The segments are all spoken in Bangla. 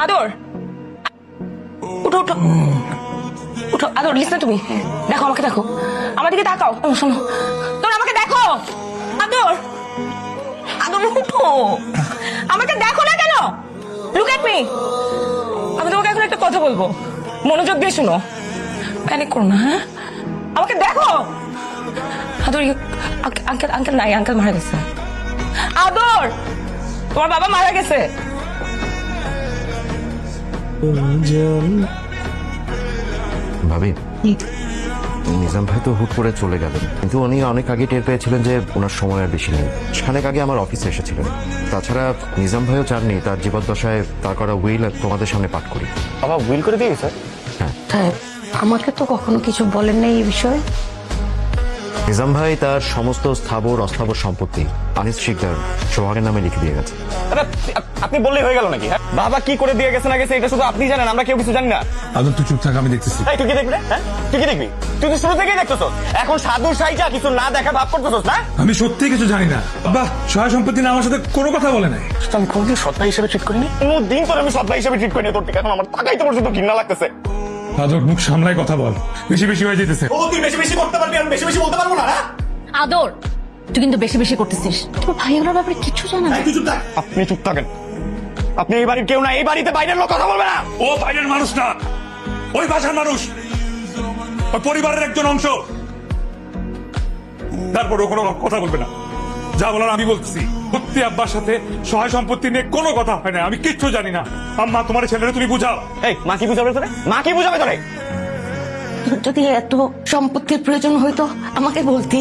আদর, উঠো উঠো উঠো। আদর, লিসন টু মি। দেখো, আমাকে দেখো, আমার দিকে তাকাও। শোনো, তোর আমাকে দেখো। আদর, আদর উঠো, আমাকে দেখো না কেন? Look at me. আমি তোমাকে এখন একটা কথা বলবো, মনোযোগ দিয়ে শুনো। প্যানিক করো না, হ্যাঁ? আমাকে দেখো। আদর, আঙ্কেল আঙ্কেল নাই, আঙ্কেল মারা গেছে। আদর, তোমার বাবা মারা গেছে। ভাবি, নিজাম ভাই তো হুট করে চলে গেলেন, কিন্তু উনি অনেক আগে টের পেয়েছিলেন যে ওনার সময় আর বেশি নেই। খানেক আগে আমার অফিসে এসেছিলেন। তাছাড়া নিজাম ভাইও চাননি তার জীবদ্দশায় তার করা উইল তোমাদের সামনে পাঠ করি। বাবা উইল করে দিয়ে স্যার? হ্যাঁ, আমাকে তো কখনো কিছু বলেন নাই এই বিষয়ে। নিজাম ভাই তার সমস্ত স্থাবর অস্থাবর সম্পত্তি আনিস শিকদার সোহাগের নামে লিখে দিয়ে গেছে। আপনি বললেই হয়ে গেল নাকি? হ্যাঁ, বাবা কি করে দিয়ে গেছে না গেছে এটা শুধু আপনি জানেন, আমরা কেউ কিছু জানি না। আদর তুই চুপ থাক, আমি দেখতেছি। তুই কি দেখবি? হ্যাঁ, তুই কি দেখবি? তুই তো শুরু থেকেই দেখতেছ, এখন সাধু সাইজা কিছু না দেখা ভাব করতেছস না? আমি সত্যি কিছু জানি না। বাবা, সহায় সম্পত্তি না আমার সাথে কোনো কথা বলে নাই। আমি কোনদিন সৎ হিসেবে ট্রিট করিনি, কোনদিন তোর আমি সৎ হিসেবে ট্রিট করিনি। তোর থেকে এখন আমার তাকাইতে পর্যন্ত ঘৃণা লাগতেছে। আদর, মুখ সামলায় কথা বল, বেশি বেশি হয়ে যেতেছে। ও তুই বেশি বেশি করতে পারবি, আমি বেশি বেশি বলতে পারবো না। আদর, তুই কিন্তু বেশি বেশি করতেছিস। তোর ভাই ওনার ব্যাপারে কিছু জানা না। তুই চুপ থাক। আপনি চুপ থাকেন। আপনি এই বাড়ির কেউ না, এই বাড়িতে বাইরের লোক কথা বলবে না। ও বাইরের মানুষ না, ওই ভাষার মানুষ, ওই পরিবারের একজন অংশ। তারপর ও কোনো কথা বলবে না। যা বলার আমি বলছি। সত্যি আব্বার সাথে সহায় সম্পত্তি নিয়ে কোনো কথা হয় না, আমি কিচ্ছু জানি না। আম্মা, তোমার ছেলেরা তুমি বুঝাও। এই মা কি বুঝাবে তোরে? মা কি বুঝাবে তোরে? যদি এত সম্পত্তির প্রয়োজন হইতো আমাকে বলতি,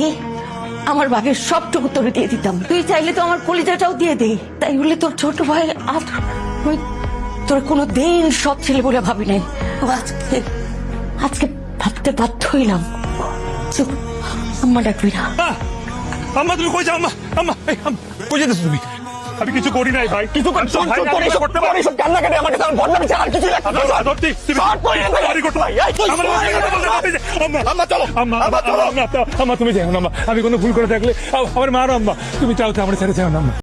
আমার ভাগের সবটুকু তোরে দিয়ে দিতাম। তুই চাইলে তো আমার কলিজাটাও দিয়ে দে। তাই বলে তোর ছোট ভাই আমি তোর কোনো দিন সৎ ছেলে বলে ভাবি নাই। আজকে আজকে ভাবতে বাধ্য হইলাম। আম্মা ডাকবি না। আম্মা, তুমি কই যাও? আম্মা, আম্মা, এই আম্মা, কই যেতেছো তুমি? আমি কিছু করি নাই ভাই, কিছু করতে পারি। সব কান্না কাটে আমার কাছে আমার বদনাম ছাড়া আর কিছুই লাগবে না। আম্মা, তুমি যাও না। আম্মা, আমি কোনো ভুল করে থাকলে আমার মার। আম্মা, তুমি চাও তো আমার ছেড়ে যাও না। আম্মা।